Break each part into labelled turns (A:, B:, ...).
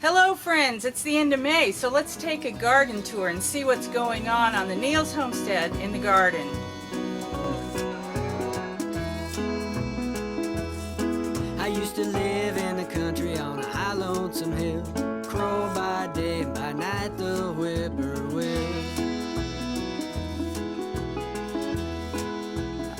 A: Hello friends, it's the end of May, so let's take a garden tour and see what's going on the Neal's homestead in the garden.
B: I used to live in the country on a high lonesome hill, crow by day and by night the whippoorwill.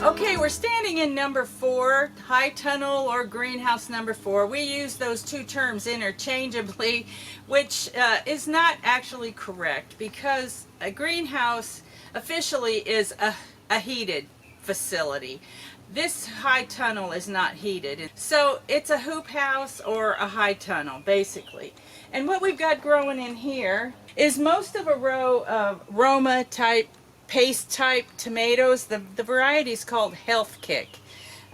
A: Okay, we're standing in number 4, high tunnel or greenhouse number 4. We use those two terms interchangeably, which is not actually correct because a greenhouse officially is a heated facility. This high tunnel is not heated, so it's a hoop house or a high tunnel basically. And what we've got growing in here is most of a row of Roma type, paste type tomatoes. The variety is called Health Kick.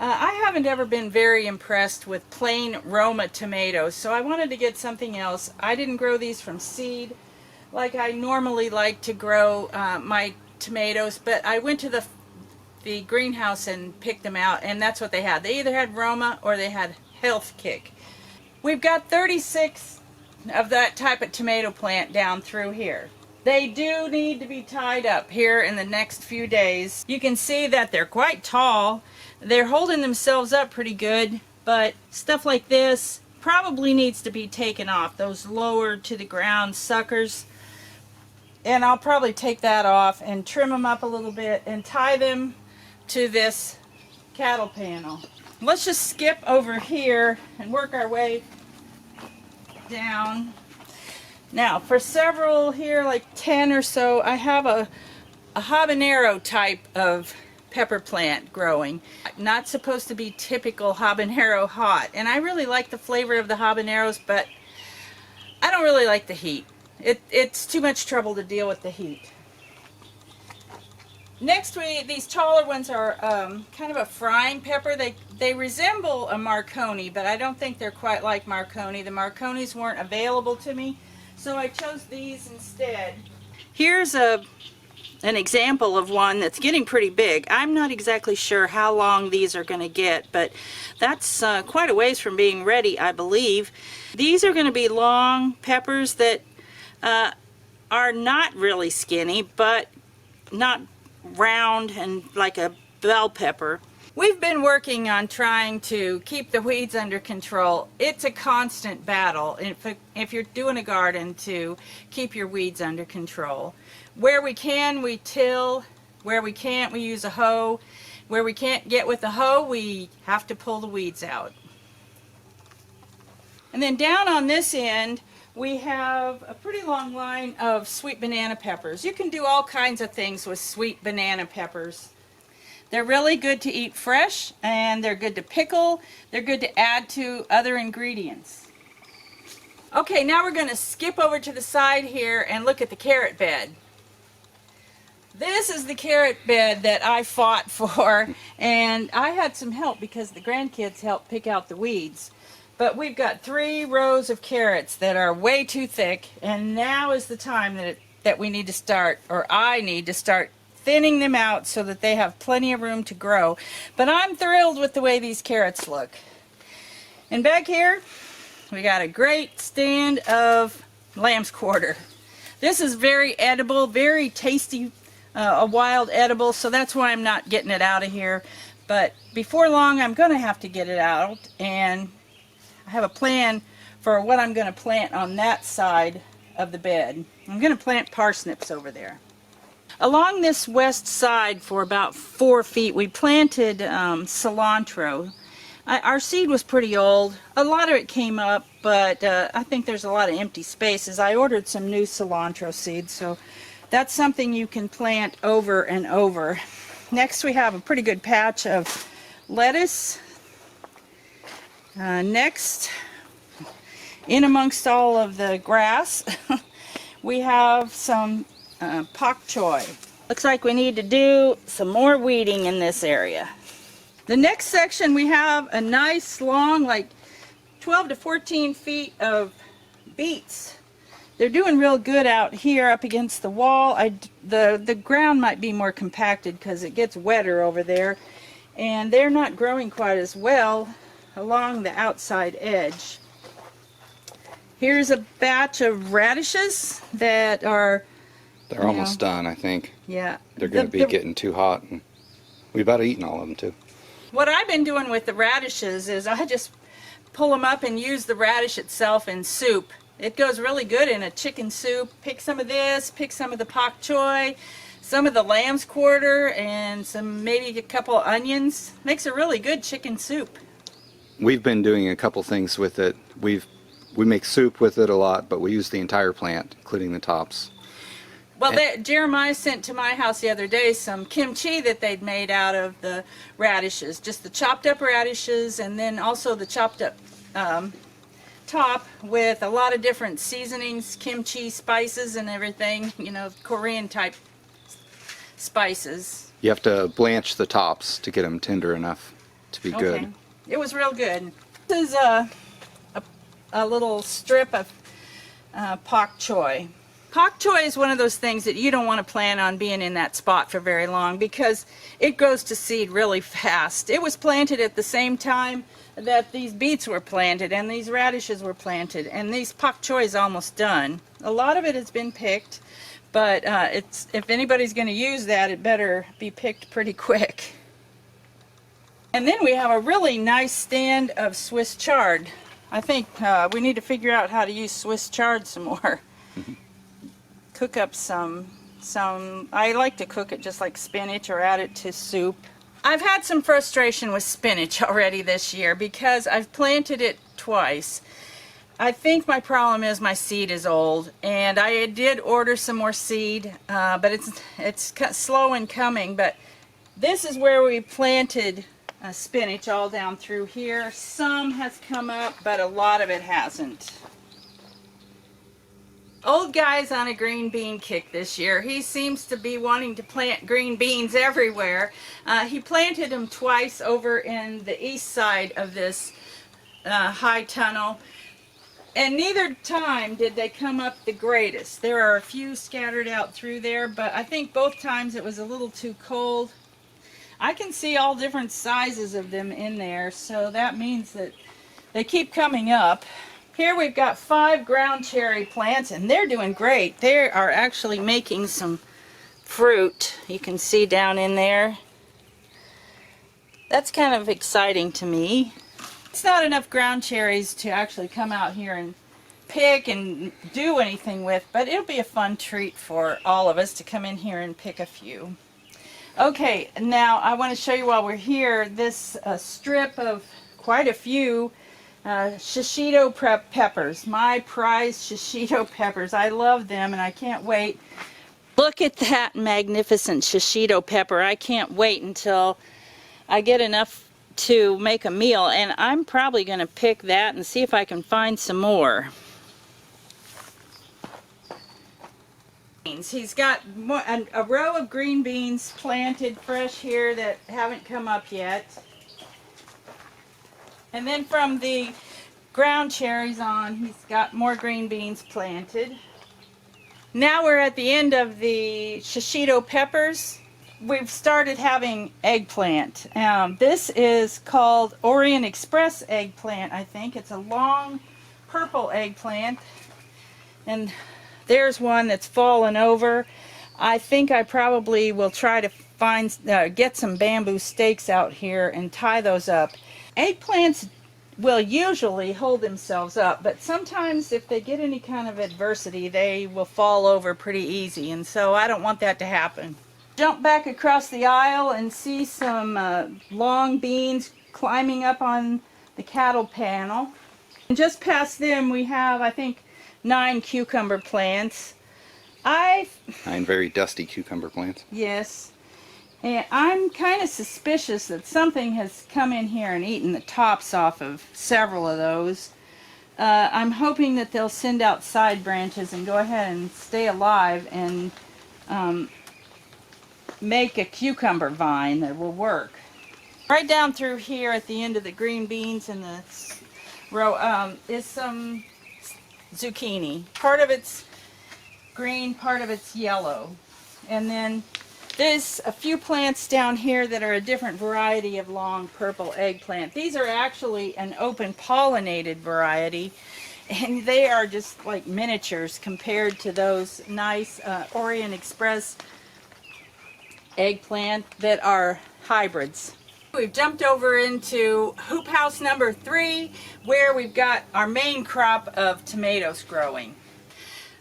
A: I haven't ever been very impressed with plain Roma tomatoes, so I wanted to get something else. I didn't grow these from seed like I normally like to grow my tomatoes, but I went to the greenhouse and picked them out, and that's what they had. They either had Roma or they had Health Kick. We've got 36 of that type of tomato plant down through here. They do need to be tied up here in the next few days. You can see that they're quite tall. They're holding themselves up pretty good, but stuff like this probably needs to be taken off, those lower to the ground suckers. And I'll probably take that off and trim them up a little bit and tie them to this cattle panel. Let's just skip over here and work our way down. Now, for several here, like 10 or so, I have a habanero type of pepper plant growing. Not supposed to be typical habanero hot. And I really like the flavor of the habaneros, but I don't really like the heat. It's too much trouble to deal with the heat. Next, these taller ones are kind of a frying pepper. They resemble a Marconi, but I don't think they're quite like Marconi. The Marconis weren't available to me, so I chose these instead. Here's an example of one that's getting pretty big. I'm not exactly sure how long these are going to get, but that's quite a ways from being ready, I believe. These are going to be long peppers that are not really skinny, but not round and like a bell pepper. We've been working on trying to keep the weeds under control. It's a constant battle if you're doing a garden to keep your weeds under control. Where we can, we till. Where we can't, we use a hoe. Where we can't get with the hoe, we have to pull the weeds out. And then down on this end, we have a pretty long line of sweet banana peppers. You can do all kinds of things with sweet banana peppers. They're really good to eat fresh, and they're good to pickle. They're good to add to other ingredients. Okay, now we're going to skip over to the side here and look at the carrot bed. This is the carrot bed that I fought for, and I had some help because the grandkids helped pick out the weeds. But we've got 3 rows of carrots that are way too thick, and now is the time that we need to start, or I need to start thinning them out so that they have plenty of room to grow. But I'm thrilled with the way these carrots look. And back here, we got a great stand of lamb's quarter. This is very edible, very tasty, a wild edible, so that's why I'm not getting it out of here. But before long, I'm going to have to get it out, and I have a plan for what I'm going to plant on that side of the bed. I'm going to plant parsnips over there. Along this west side for about 4 feet, we planted cilantro. Our seed was pretty old. A lot of it came up, but I think there's a lot of empty spaces. I ordered some new cilantro seeds, so that's something you can plant over and over. Next, we have a pretty good patch of lettuce. Next, in amongst all of the grass, we have some pak choy. Looks like we need to do some more weeding in this area. The next section, we have a nice long, like 12 to 14 feet of beets. They're doing real good out here up against the wall. The ground might be more compacted because it gets wetter over there, and they're not growing quite as well along the outside edge. Here's a batch of radishes that are,
C: They're almost done, I think.
A: yeah.
C: They're going to be getting too hot. And we've about eaten all of them, too.
A: What I've been doing with the radishes is I just pull them up and use the radish itself in soup. It goes really good in a chicken soup. Pick some of this, pick some of the pak choy, some of the lamb's quarter, and maybe a couple onions. Makes a really good chicken soup.
C: We've been doing a couple things with it. We make soup with it a lot, but we use the entire plant, including the tops.
A: Well, Jeremiah sent to my house the other day some kimchi that they'd made out of the radishes. Just the chopped up radishes, and then also the chopped up top with a lot of different seasonings, kimchi spices and everything, you know, Korean type spices.
C: You have to blanch the tops to get them tender enough to be good.
A: It was real good. This is a little strip of pak choy. Pak choy is one of those things that you don't want to plan on being in that spot for very long because it grows to seed really fast. It was planted at the same time that these beets were planted and these radishes were planted, and these pak choy is almost done. A lot of it has been picked, but if anybody's going to use that, it better be picked pretty quick. And then we have a really nice stand of Swiss chard. I think we need to figure out how to use Swiss chard some more. Cook up some, I like to cook it just like spinach or add it to soup. I've had some frustration with spinach already this year because I've planted it twice. I think my problem is my seed is old, and I did order some more seed, but it's slow in coming. But this is where we planted spinach all down through here. Some has come up, but a lot of it hasn't. Old guy's on a green bean kick this year. He seems to be wanting to plant green beans everywhere. He planted them twice over in the east side of this high tunnel, and neither time did they come up the greatest. There are a few scattered out through there, but I think both times it was a little too cold. I can see all different sizes of them in there, so that means that they keep coming up. Here we've got 5 ground cherry plants, and they're doing great. They are actually making some fruit. You can see down in there. That's kind of exciting to me. It's not enough ground cherries to actually come out here and pick and do anything with, but it'll be a fun treat for all of us to come in here and pick a few. Okay, now I want to show you while we're here this strip of quite a few shishito peppers. My prized shishito peppers. I love them and I can't wait. Look at that magnificent shishito pepper. I can't wait until I get enough to make a meal, and I'm probably going to pick that and see if I can find some more. He's got a row of green beans planted fresh here that haven't come up yet. And then from the ground cherries on, he's got more green beans planted. Now we're at the end of the shishito peppers. We've started having eggplant. This is called Orient Express eggplant, I think. It's a long purple eggplant. And there's one that's fallen over. I think I probably will try to find, get some bamboo stakes out here and tie those up. Eggplants will usually hold themselves up, but sometimes if they get any kind of adversity, they will fall over pretty easy, and so I don't want that to happen. Jump back across the aisle and see some long beans climbing up on the cattle panel. And just past them we have, I think, 9 cucumber plants.
C: 9 very dusty cucumber plants.
A: Yes. And I'm kind of suspicious that something has come in here and eaten the tops off of several of those. I'm hoping that they'll send out side branches and go ahead and stay alive and make a cucumber vine that will work. Right down through here at the end of the green beans in the row is some zucchini. Part of it's green, part of it's yellow. And then there's a few plants down here that are a different variety of long purple eggplant. These are actually an open pollinated variety, And they are just like miniatures compared to those nice Orient Express eggplant that are hybrids. We've jumped over into hoop house number 3, where we've got our main crop of tomatoes growing.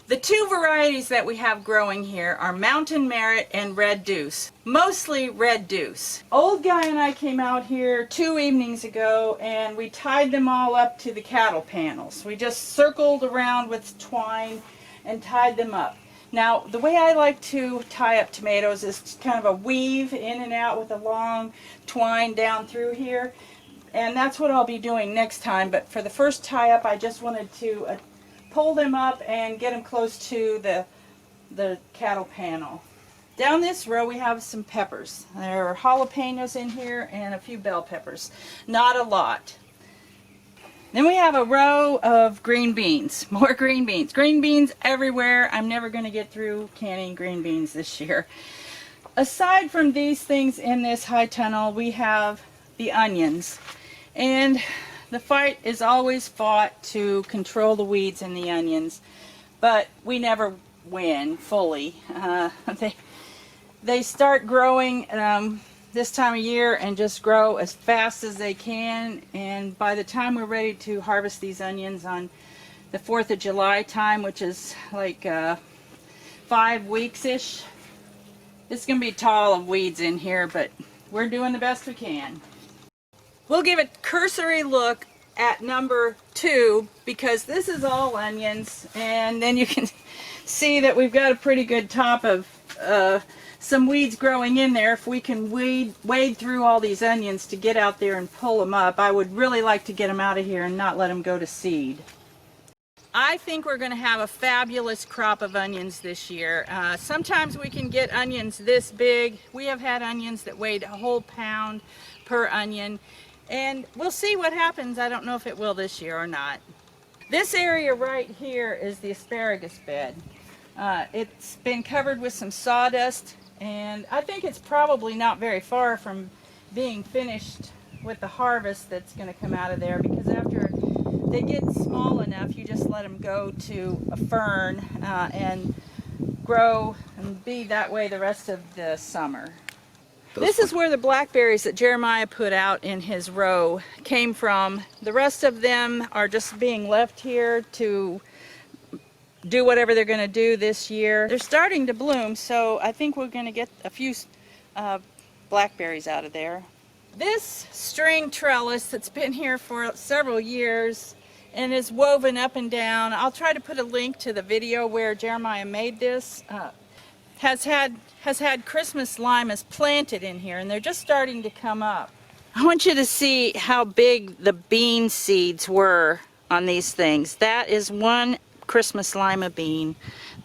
A: The two varieties that we have growing here are Mountain Merit and Red Deuce. Mostly Red Deuce. Old Guy and I came out here 2 evenings ago and we tied them all up to the cattle panels. We just circled around with twine and tied them up. Now, the way I like to tie up tomatoes is kind of a weave in and out with a long twine down through here. And that's what I'll be doing next time. But for the first tie up, I just wanted to pull them up and get them close to the cattle panel. Down this row we have some peppers. There are jalapenos in here and a few bell peppers. Not a lot. Then we have a row of green beans. More green beans. Green beans everywhere. I'm never going to get through canning green beans this year. Aside from these things in this high tunnel, we have the onions. And the fight is always fought to control the weeds in the onions, but we never win fully. They start growing this time of year and just grow as fast as they can, and by the time we're ready to harvest these onions on the 4th of July time, which is like 5 weeks-ish, it's going to be tall of weeds in here, but we're doing the best we can. We'll give a cursory look at number 2 because this is all onions, and then you can see that we've got a pretty good top of some weeds growing in there. If we can wade through all these onions to get out there and pull them up, I would really like to get them out of here and not let them go to seed. I think we're going to have a fabulous crop of onions this year. Sometimes we can get onions this big. We have had onions that weighed a whole pound per onion. And we'll see what happens. I don't know if it will this year or not. This area right here is the asparagus bed. It's been covered with some sawdust, and I think it's probably not very far from being finished with the harvest that's going to come out of there, because after they get small enough, you just let them go to a fern and grow and be that way the rest of the summer. This is where the blackberries that Jeremiah put out in his row came from. The rest of them are just being left here to do whatever they're going to do this year. They're starting to bloom, so I think we're going to get a few blackberries out of there. This string trellis that's been here for several years and is woven up and down, I'll try to put a link to the video where Jeremiah made this, has had Christmas limas planted in here, and they're just starting to come up. I want you to see how big the bean seeds were on these things. That is one Christmas lima bean.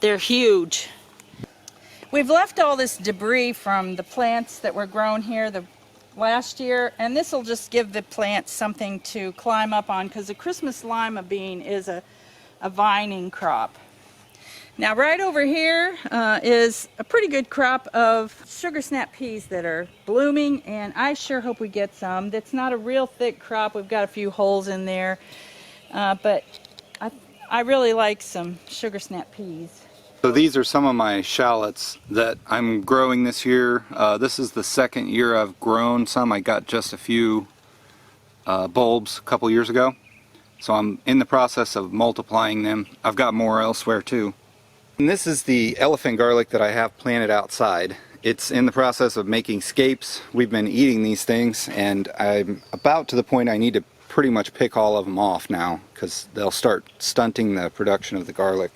A: They're huge. We've left all this debris from the plants that were grown here last year, and this will just give the plants something to climb up on, because the Christmas lima bean is a vining crop. Now right over here is a pretty good crop of sugar snap peas that are blooming, and I sure hope we get some. That's not a real thick crop. We've got a few holes in there, but I really like some sugar snap peas.
C: So these are some of my shallots that I'm growing this year. This is the second year I've grown some. I got just a few bulbs a couple years ago. So I'm in the process of multiplying them. I've got more elsewhere too. And this is the elephant garlic that I have planted outside. It's in the process of making scapes. We've been eating these things, and I'm about to the point I need to pretty much pick all of them off now, because they'll start stunting the production of the garlic.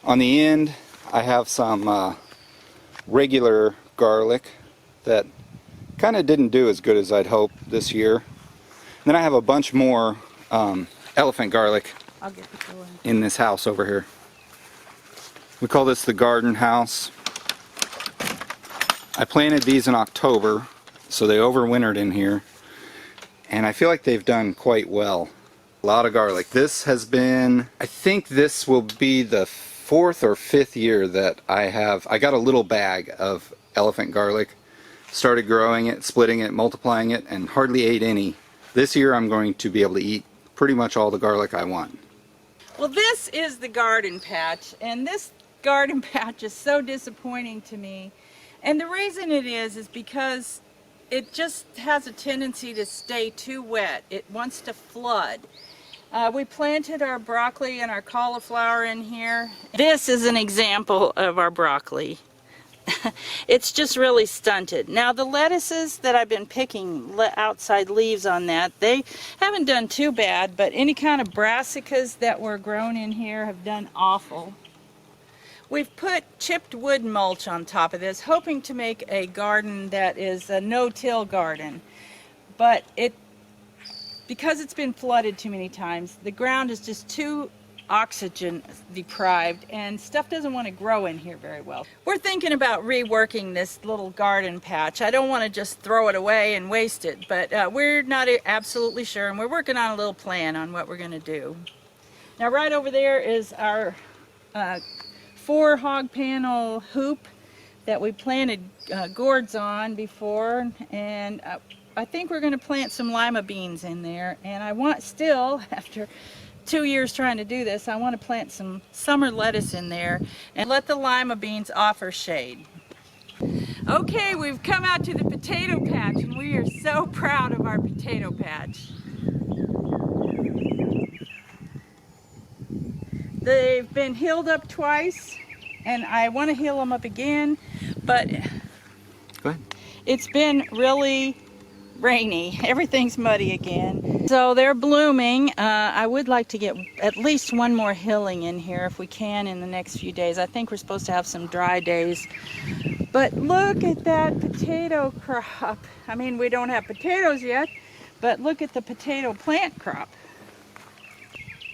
C: On the end I have some regular garlic that kind of didn't do as good as I'd hoped this year. Then I have a bunch more elephant garlic in this house over here. We call this the garden house. I planted these in October, so they overwintered in here, and I feel like they've done quite well. A lot of garlic. This has been, I think this will be the 4th or 5th year that I got a little bag of elephant garlic, started growing it, splitting it, multiplying it, and hardly ate any. This year I'm going to be able to eat pretty much all the garlic I want.
A: Well, this is the garden patch, and this garden patch is so disappointing to me. And the reason it is because it just has a tendency to stay too wet. It wants to flood. We planted our broccoli and our cauliflower in here. This is an example of our broccoli. It's just really stunted. Now the lettuces that I've been picking, outside leaves on that, they haven't done too bad, but any kind of brassicas that were grown in here have done awful. We've put chipped wood mulch on top of this, hoping to make a garden that is a no-till garden. But because it's been flooded too many times, the ground is just too oxygen deprived and stuff doesn't want to grow in here very well. We're thinking about reworking this little garden patch. I don't want to just throw it away and waste it, but we're not absolutely sure, and we're working on a little plan on what we're going to do. Now right over there is our 4 hog panel hoop that we planted gourds on before, and I think we're going to plant some lima beans in there, and I want still, after 2 years trying to do this, I want to plant some summer lettuce in there and let the lima beans offer shade. Okay, we've come out to the potato patch, and we are so proud of our potato patch. They've been healed up twice, and I want to heal them up again, but
C: Go ahead.
A: It's been really rainy. Everything's muddy again. So they're blooming. I would like to get at least one more hilling in here if we can in the next few days. I think we're supposed to have some dry days. But look at that potato crop. I mean, we don't have potatoes yet, but look at the potato plant crop.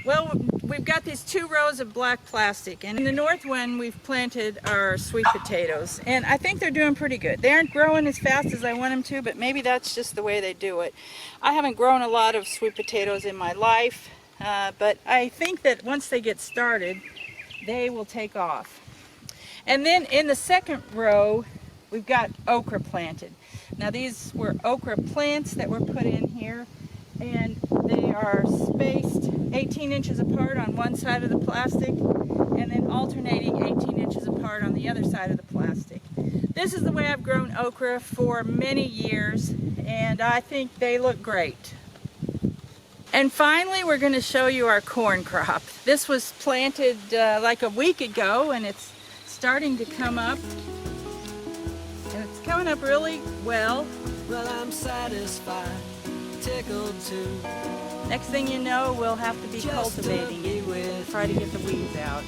A: Well, we've got these 2 rows of black plastic, and in the north one we've planted our sweet potatoes, and I think they're doing pretty good. They aren't growing as fast as I want them to, but maybe that's just the way they do it. I haven't grown a lot of sweet potatoes in my life, but I think that once they get started, they will take off. And then in the second row, we've got okra planted. Now these were okra plants that were put in here, and they are spaced 18 inches apart on one side of the plastic and then alternating 18 inches apart on the other side of the plastic. This is the way I've grown okra for many years, and I think they look great. And finally, we're going to show you our corn crop. This was planted like a week ago, and it's starting to come up, and it's coming up really well.
B: Well, I'm satisfied, tickled too.
A: Next thing you know, we'll have to be
B: Just to
A: cultivating
B: be
A: it,
B: with
A: try to get the weeds out.